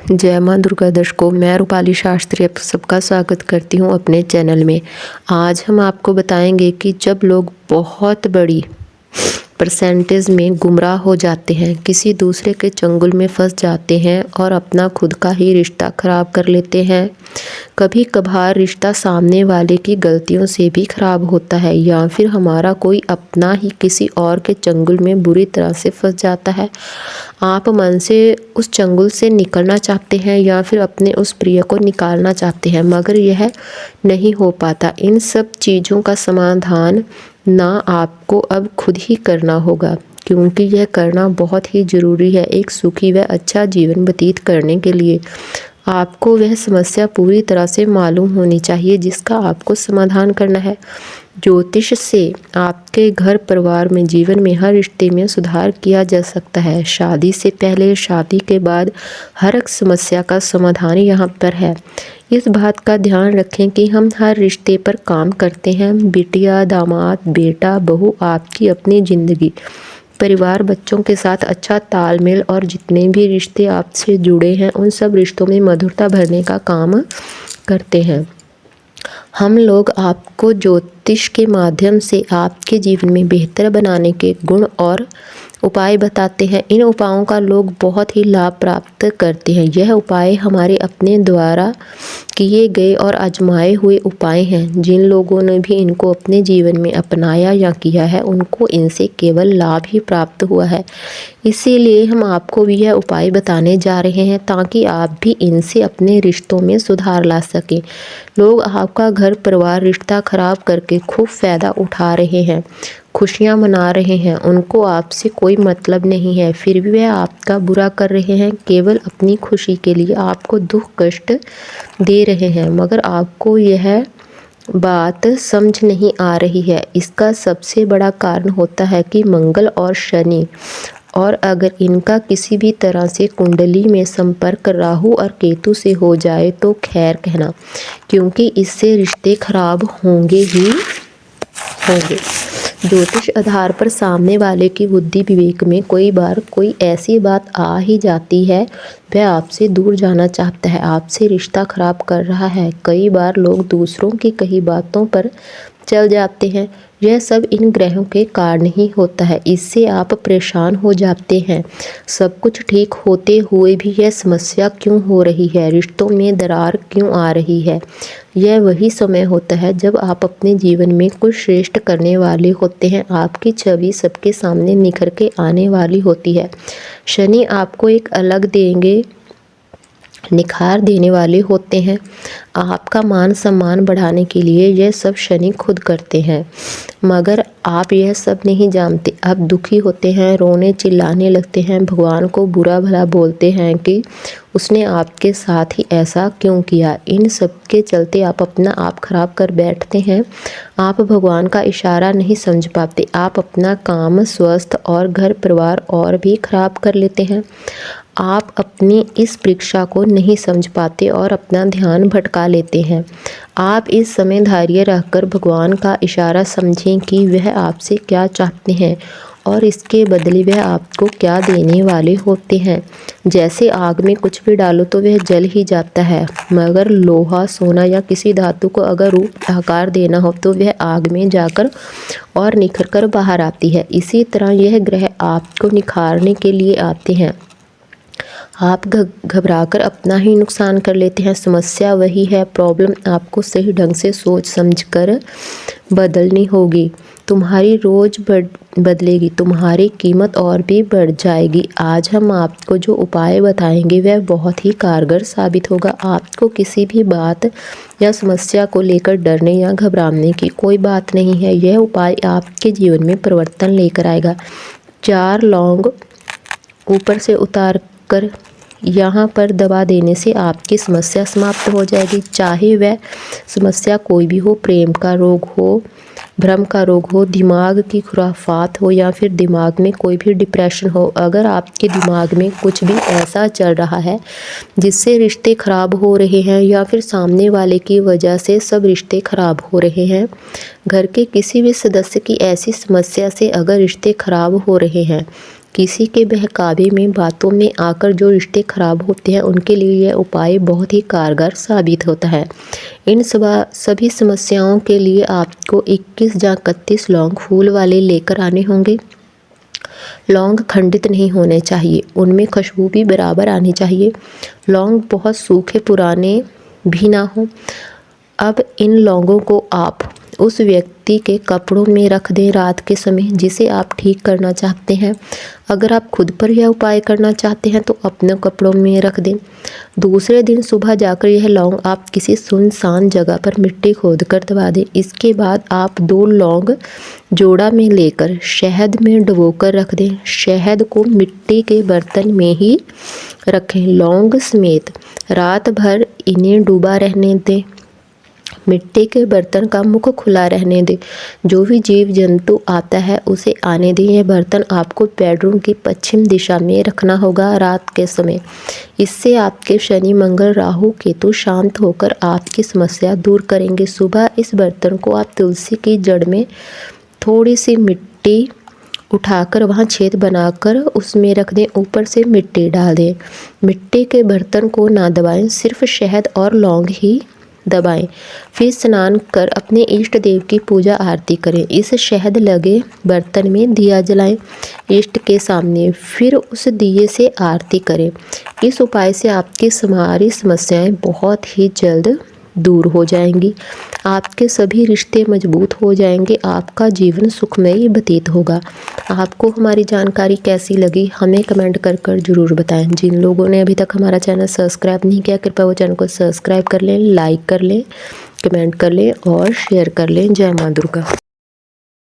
जय माँ दुर्गा दर्शकों, मैं रूपाली शास्त्री आप सबका स्वागत करती हूँ अपने चैनल में। आज हम आपको बताएंगे कि जब लोग बहुत बड़ी परसेंटेज में गुमराह हो जाते हैं, किसी दूसरे के चंगुल में फंस जाते हैं और अपना खुद का ही रिश्ता ख़राब कर लेते हैं। कभी कभार रिश्ता सामने वाले की गलतियों से भी ख़राब होता है या फिर हमारा कोई अपना ही किसी और के चंगुल में बुरी तरह से फंस जाता है। आप मन से उस चंगुल से निकलना चाहते हैं या फिर अपने उस प्रिय को निकालना चाहते हैं, मगर यह नहीं हो पाता। इन सब चीज़ों का समाधान ना आपको अब खुद ही करना होगा, क्योंकि यह करना बहुत ही ज़रूरी है एक सुखी व अच्छा जीवन व्यतीत करने के लिए। आपको वह समस्या पूरी तरह से मालूम होनी चाहिए जिसका आपको समाधान करना है। ज्योतिष से आपके घर परिवार में जीवन में हर रिश्ते में सुधार किया जा सकता है। शादी से पहले, शादी के बाद हर एक समस्या का समाधान यहाँ पर है। इस बात का ध्यान रखें कि हम हर रिश्ते पर काम करते हैं। बिटिया, दामाद, बेटा, बहू, आपकी अपनी ज़िंदगी, परिवार, बच्चों के साथ अच्छा तालमेल और जितने भी रिश्ते आपसे जुड़े हैं उन सब रिश्तों में मधुरता भरने का काम करते हैं। हम लोग आपको ज्योतिष के माध्यम से आपके जीवन में बेहतर बनाने के गुण और उपाय बताते हैं। इन उपायों का लोग बहुत ही लाभ प्राप्त करते हैं। यह उपाय हमारे अपने द्वारा किए गए और आजमाए हुए उपाय हैं। जिन लोगों ने भी इनको अपने जीवन में अपनाया या किया है उनको इनसे केवल लाभ ही प्राप्त हुआ है। इसीलिए हम आपको भी यह उपाय बताने जा रहे हैं ताकि आप भी इनसे अपने रिश्तों में सुधार ला सकें। लोग आपका घर परिवार रिश्ता खराब करके खूब फ़ायदा उठा रहे हैं, खुशियाँ मना रहे हैं, उनको आपसे कोई मतलब नहीं है, फिर भी वह आपका बुरा कर रहे हैं केवल अपनी खुशी के लिए, आपको दुख कष्ट दे रहे हैं, मगर आपको यह बात समझ नहीं आ रही है। इसका सबसे बड़ा कारण होता है कि मंगल और शनि, और अगर इनका किसी भी तरह से कुंडली में संपर्क राहु और केतु से हो जाए तो खैर कहना, क्योंकि इससे रिश्ते खराब होंगे ही होंगे। ज्योतिष आधार पर सामने वाले की बुद्धि विवेक में कोई बार कोई ऐसी बात आ ही जाती है, वह आपसे दूर जाना चाहता है, आपसे रिश्ता खराब कर रहा है। कई बार लोग दूसरों की कही बातों पर चल जाते हैं। यह सब इन ग्रहों के कारण ही होता है। इससे आप परेशान हो जाते हैं। सब कुछ ठीक होते हुए भी यह समस्या क्यों हो रही है, रिश्तों में दरार क्यों आ रही है। यह वही समय होता है जब आप अपने जीवन में कुछ श्रेष्ठ करने वाले होते हैं। आपकी छवि सबके सामने निखर के आने वाली होती है। शनि आपको एक अलग देंगे, निखार देने वाले होते हैं। आपका मान सम्मान बढ़ाने के लिए यह सब शनि खुद करते हैं, मगर आप यह सब नहीं जानते। आप दुखी होते हैं, रोने चिल्लाने लगते हैं, भगवान को बुरा भला बोलते हैं कि उसने आपके साथ ही ऐसा क्यों किया। इन सब के चलते आप अपना आप खराब कर बैठते हैं। आप भगवान का इशारा नहीं समझ पाते। आप अपना काम, स्वास्थ्य और घर परिवार और भी खराब कर लेते हैं। आप अपनी इस परीक्षा को नहीं समझ पाते और अपना ध्यान भटका लेते हैं। आप इस समय धैर्य रखकर भगवान का इशारा समझें कि वह आपसे क्या चाहते हैं और इसके बदले वह आपको क्या देने वाले होते हैं। जैसे आग में कुछ भी डालो तो वह जल ही जाता है, मगर लोहा, सोना या किसी धातु को अगर रूप आकार देना हो तो वह आग में जाकर और निखर कर बाहर आती है। इसी तरह यह ग्रह आपको निखारने के लिए आते हैं। आप घबराकर अपना ही नुकसान कर लेते हैं। समस्या वही है, प्रॉब्लम आपको सही ढंग से सोच समझकर बदलनी होगी। तुम्हारी रोज़ बदलेगी, तुम्हारी कीमत और भी बढ़ जाएगी। आज हम आपको जो उपाय बताएंगे वह बहुत ही कारगर साबित होगा। आपको किसी भी बात या समस्या को लेकर डरने या घबराने की कोई बात नहीं है। यह उपाय आपके जीवन में परिवर्तन लेकर आएगा। 4 लौंग ऊपर से उतार कर यहाँ पर दबा देने से आपकी समस्या समाप्त हो जाएगी। चाहे वह समस्या कोई भी हो, प्रेम का रोग हो, भ्रम का रोग हो, दिमाग की खुराफात हो या फिर दिमाग में कोई भी डिप्रेशन हो। अगर आपके दिमाग में कुछ भी ऐसा चल रहा है जिससे रिश्ते खराब हो रहे हैं या फिर सामने वाले की वजह से सब रिश्ते खराब हो रहे हैं, घर के किसी भी सदस्य की ऐसी समस्या से अगर रिश्ते खराब हो रहे हैं किसी के बहकावे में बातों में आकर जो रिश्ते खराब होते हैं उनके लिए यह उपाय बहुत ही कारगर साबित होता है। इन सभी समस्याओं के लिए आपको 21 या 31 लौंग फूल वाले लेकर आने होंगे। लौंग खंडित नहीं होने चाहिए, उनमें खुशबू भी बराबर आनी चाहिए। लौंग बहुत सूखे पुराने भी ना हो। अब इन लौंगों को आप उस व्यक्ति के कपड़ों में रख दें रात के समय जिसे आप ठीक करना चाहते हैं। अगर आप खुद पर यह उपाय करना चाहते हैं तो अपने कपड़ों में रख दें। दूसरे दिन सुबह जाकर यह लौंग आप किसी सुनसान जगह पर मिट्टी खोद कर दबा दें। इसके बाद आप 2 लौंग जोड़ा में लेकर शहद में डुबोकर रख दें। शहद को मिट्टी के बर्तन में ही रखें। लौंग समेत रात भर इन्हें डूबा रहने दें। मिट्टी के बर्तन का मुख खुला रहने दें। जो भी जीव जंतु आता है उसे आने दें। यह बर्तन आपको बेडरूम की पश्चिम दिशा में रखना होगा रात के समय। इससे आपके शनि मंगल राहु केतु शांत होकर आपकी समस्या दूर करेंगे। सुबह इस बर्तन को आप तुलसी की जड़ में थोड़ी सी मिट्टी उठाकर वहाँ छेद बनाकर उसमें रख दें। ऊपर से मिट्टी डाल दें। मिट्टी के बर्तन को ना दबाएं, सिर्फ शहद और लौंग ही दबाएं। फिर स्नान कर अपने इष्ट देव की पूजा आरती करें। इस शहद लगे बर्तन में दिया जलाएं इष्ट के सामने, फिर उस दिए से आरती करें। इस उपाय से आपकी सारी समस्याएं बहुत ही जल्द दूर हो जाएंगी। आपके सभी रिश्ते मजबूत हो जाएंगे। आपका जीवन सुखमय व्यतीत होगा। आपको हमारी जानकारी कैसी लगी हमें कमेंट कर ज़रूर बताएं। जिन लोगों ने अभी तक हमारा चैनल सब्सक्राइब नहीं किया कृपया वो चैनल को सब्सक्राइब कर लें, लाइक कर लें, कमेंट कर लें और शेयर कर लें। जय माँ दुर्गा।